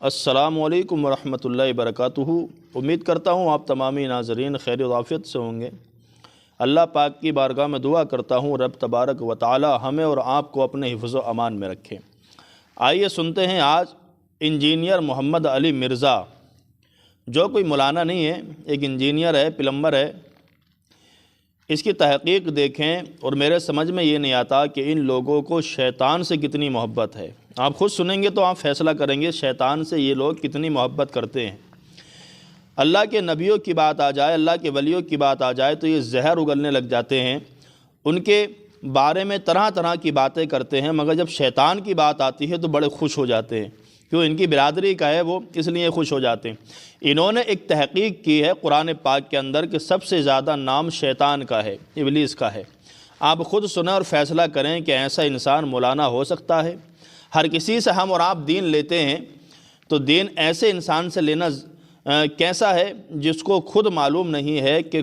السلام علیکم ورحمۃ اللہ وبرکاتہ۔ امید کرتا ہوں آپ تمامی ناظرین خیر و عافیت سے ہوں گے۔ اللہ پاک کی بارگاہ میں دعا کرتا ہوں رب تبارک و تعالی ہمیں اور آپ کو اپنے حفظ و امان میں رکھے۔ آئیے سنتے ہیں آج انجینئر محمد علی مرزا، جو کوئی مولانا نہیں ہے، ایک انجینئر ہے، پلمبر ہے، اس کی تحقیق دیکھیں اور میرے سمجھ میں یہ نہیں آتا کہ ان لوگوں کو شیطان سے کتنی محبت ہے۔ آپ خود سنیں گے تو آپ فیصلہ کریں گے شیطان سے یہ لوگ کتنی محبت کرتے ہیں۔ اللہ کے نبیوں کی بات آ جائے، اللہ کے ولیوں کی بات آ جائے تو یہ زہر اگلنے لگ جاتے ہیں، ان کے بارے میں طرح طرح کی باتیں کرتے ہیں، مگر جب شیطان کی بات آتی ہے تو بڑے خوش ہو جاتے ہیں، کیوں ان کی برادری کا ہے وہ، اس لیے خوش ہو جاتے ہیں۔ انہوں نے ایک تحقیق کی ہے قرآن پاک کے اندر کہ سب سے زیادہ نام شیطان کا ہے، ابلیس کا ہے۔ آپ خود سنیں اور فیصلہ کریں کہ ایسا انسان مولانا ہو سکتا ہے؟ ہر کسی سے ہم اور آپ دین لیتے ہیں تو دین ایسے انسان سے لینا کیسا ہے جس کو خود معلوم نہیں ہے کہ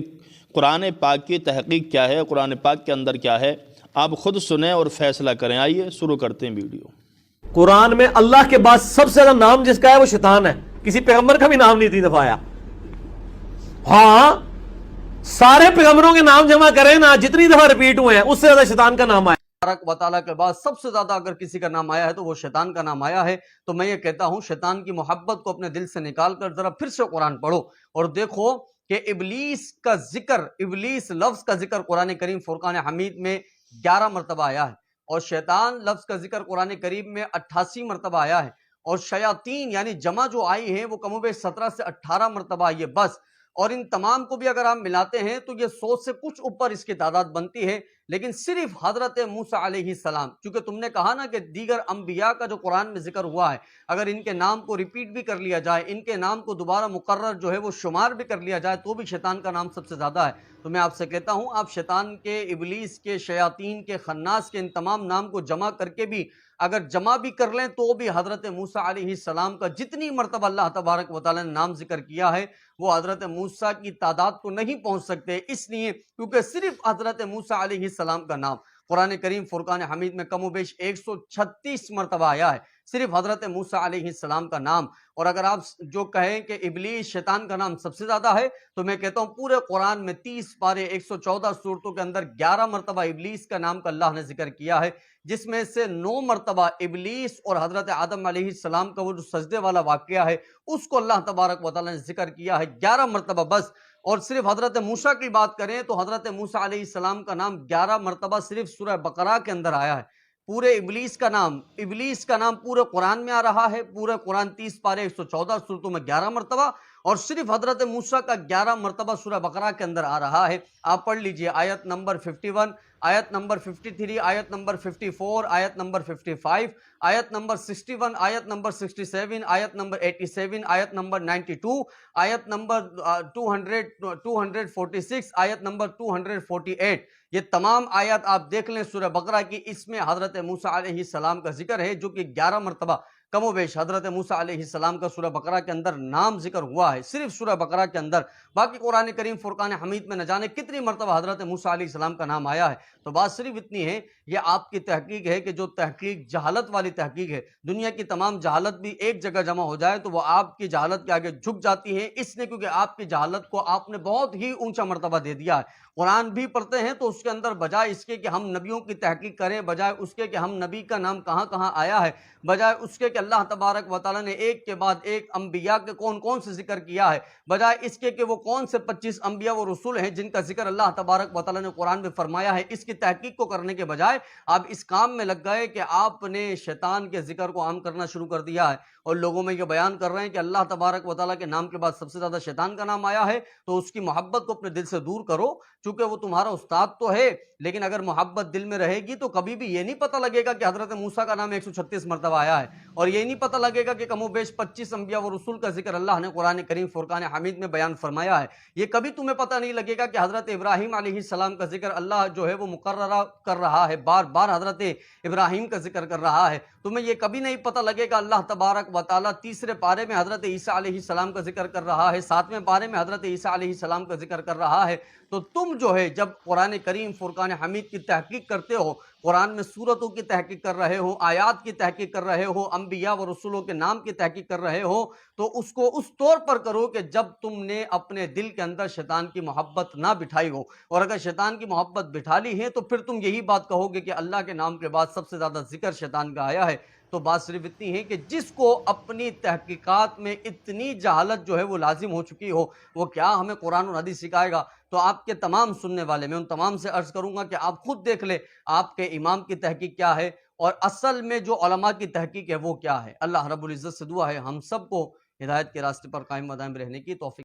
قرآن پاک کی تحقیق کیا ہے، قرآن پاک کے اندر کیا ہے۔ آپ خود سنیں اور فیصلہ کریں۔ آئیے شروع کرتے ہیں ویڈیو۔ قرآن میں اللہ کے بعد سب سے زیادہ نام جس کا ہے وہ شیطان ہے، کسی پیغمبر کا بھی نام نہیں تین دفعہ آیا۔ ہاں، سارے پیغمبروں کے نام جمع کریں نا، جتنی دفعہ ریپیٹ ہوئے ہیں اس سے زیادہ شیطان کا نام آیا۔ تبارک و تعالیٰ کے بعد سب سے زیادہ اگر کسی کا نام آیا ہے تو وہ شیطان کا نام آیا ہے۔ تو میں یہ کہتا ہوں شیطان کی محبت کو اپنے دل سے نکال کر ذرا پھر سے قرآن پڑھو اور دیکھو کہ ابلیس کا ذکر، ابلیس لفظ کا ذکر قرآن کریم فرقان حمید میں 11 مرتبہ آیا ہے، اور شیطان لفظ کا ذکر قرآن کریم میں 88 مرتبہ آیا ہے، اور شیاطین یعنی جمع جو آئی ہیں وہ کم و بیش 17 سے 18 مرتبہ آئی ہے بس۔ اور ان تمام کو بھی اگر آپ ملاتے ہیں تو یہ 100 سے کچھ اوپر اس کی تعداد بنتی ہے۔ لیکن صرف حضرت موسیٰ علیہ السلام، چونکہ تم نے کہا نا کہ دیگر انبیاء کا جو قرآن میں ذکر ہوا ہے، اگر ان کے نام کو ریپیٹ بھی کر لیا جائے، ان کے نام کو دوبارہ مقرر جو ہے وہ شمار بھی کر لیا جائے تو بھی شیطان کا نام سب سے زیادہ ہے۔ تو میں آپ سے کہتا ہوں آپ شیطان کے، ابلیس کے، شیاطین کے، خناس کے ان تمام نام کو جمع کر کے بھی اگر جمع بھی کر لیں تو بھی حضرت موسیٰ علیہ السلام کا جتنی مرتبہ اللہ تبارک و تعالیٰ نے نام ذکر کیا ہے وہ حضرت موسیٰ کی تعداد کو نہیں پہنچ سکتے، اس لیے کیونکہ صرف حضرت موسیٰ علیہ السلام کا نام قرآن کریم فرقان حمید میں کم و بیش 136 مرتبہ آیا ہے، صرف حضرت موسیٰ علیہ السلام کا نام۔ اور اگر آپ جو کہیں کہ ابلیس شیطان کا نام سب سے زیادہ ہے تو میں کہتا ہوں پورے قرآن میں 30 پارے 114 سورتوں کے اندر 11 مرتبہ ابلیس کا نام کا اللہ نے ذکر کیا ہے، جس میں سے 9 مرتبہ ابلیس اور حضرت آدم علیہ السلام کا وہ جو سجدے والا واقعہ ہے اس کو اللہ تبارک و تعالیٰ نے ذکر کیا ہے 11 مرتبہ بس۔ اور صرف حضرت موسیٰ کی بات کریں تو حضرت موسیٰ علیہ السلام کا نام 11 مرتبہ صرف سورہ بقرہ کے اندر آیا ہے۔ پورے ابلیس کا نام پورے قرآن میں آ رہا ہے، پورے قرآن 30 پارے 114 سورتوں میں 11 مرتبہ، اور صرف حضرت موسیٰ کا 11 مرتبہ سورہ بقرہ کے اندر آ رہا ہے۔ آپ پڑھ لیجئے آیت نمبر 51، آیت نمبر 53، آیت نمبر 54، آیت نمبر 55، آیت نمبر 61، آیت نمبر 67، آیت نمبر 87، آیت نمبر 92، آیت نمبر 246، آیت نمبر 248۔ یہ تمام آیات آپ دیکھ لیں سورہ بقرہ کی، اس میں حضرت موسیٰ علیہ السلام کا ذکر ہے جو کہ 11 مرتبہ کم و بیش حضرت موسیٰ علیہ السلام کا سورہ بقرہ کے اندر نام ذکر ہوا ہے، صرف سورہ بقرہ کے اندر۔ باقی قرآن کریم فرقان حمید میں نہ جانے کتنی مرتبہ حضرت موسیٰ علیہ السلام کا نام آیا ہے۔ تو بات صرف اتنی ہے، یہ آپ کی تحقیق ہے کہ جو تحقیق جہالت والی تحقیق ہے، دنیا کی تمام جہالت بھی ایک جگہ جمع ہو جائے تو وہ آپ کی جہالت کے آگے جھک جاتی ہے، اس لیے کیونکہ آپ کی جہالت کو آپ نے بہت ہی اونچا مرتبہ دے دیا ہے۔ قرآن بھی پڑھتے ہیں تو اس کے اندر بجائے اس کے کہ ہم نبیوں کی تحقیق کریں، بجائے اس کے کہ ہم نبی کا نام کہاں کہاں آیا ہے، بجائے اس کے کہ اللہ تبارک و تعالیٰ نے ایک کے بعد ایک انبیاء کے کون کون سے ذکر کیا ہے، بجائے اس کے کہ وہ کون سے 25 انبیاء و رسول ہیں جن کا ذکر اللہ تبارک و تعالیٰ نے قرآن میں فرمایا ہے، اس کی تحقیق کو کرنے کے بجائے آپ اس کام میں لگ گئے کہ آپ نے شیطان کے ذکر کو عام کرنا شروع کر دیا ہے، اور لوگوں میں یہ بیان کر رہے ہیں کہ اللہ تبارک و تعالیٰ کے نام کے بعد سب سے زیادہ شیطان کا نام آیا ہے۔ تو اس کی محبت کو اپنے دل سے دور کرو، چونکہ وہ تمہارا استاد تو ہے، لیکن اگر محبت دل میں رہے گی تو کبھی بھی یہ نہیں پتہ لگے گا کہ حضرت موسیٰ کا نام 136 مرتبہ آیا ہے، اور یہ نہیں پتہ لگے گا کہ کم و بیش 25 انبیاء و رسول کا ذکر اللہ نے قرآن کریم فرقان حمید میں بیان فرمایا ہے۔ یہ کبھی تمہیں پتہ نہیں لگے گا کہ حضرت ابراہیم علیہ السلام کا ذکر اللہ جو ہے وہ مقررہ کر رہا ہے، بار بار حضرت ابراہیم کا ذکر کر رہا ہے۔ تمہیں یہ کبھی نہیں پتہ لگے گا اللہ تبارک تبارک و تعالیٰ تیسرے پارے میں حضرت عیسیٰ علیہ السلام کا ذکر کر رہا ہے، 7ویں پارے میں حضرت عیسیٰ علیہ السلام کا ذکر کر رہا ہے، تو تم جو ہے جب قرآن کریم فرقان حمید کی تحقیق کرتے ہو، قرآن میں سورتوں کی تحقیق کر رہے ہو، آیات کی تحقیق کر رہے ہو، انبیاء و رسولوں کے نام کی تحقیق کر رہے ہو، تو اس کو اس طور پر کرو کہ جب تم نے اپنے دل کے اندر شیطان کی محبت نہ بٹھائی ہو، اور اگر شیطان کی محبت بٹھا لی ہے تو پھر تم یہی بات کہو گے کہ اللہ کے نام کے بعد سب سے زیادہ ذکر شیطان کا آیا ہے۔ تو بات صرف اتنی ہے کہ جس کو اپنی تحقیقات میں اتنی جہالت جو ہے وہ لازم ہو چکی ہو، وہ کیا ہمیں قرآن اور حدیث سکھائے گا؟ تو آپ کے تمام سننے والے، میں ان تمام سے عرض کروں گا کہ آپ خود دیکھ لیں آپ کے امام کی تحقیق کیا ہے، اور اصل میں جو علماء کی تحقیق ہے وہ کیا ہے۔ اللہ رب العزت سے دعا ہے ہم سب کو ہدایت کے راستے پر قائم و دائم رہنے کی توفیق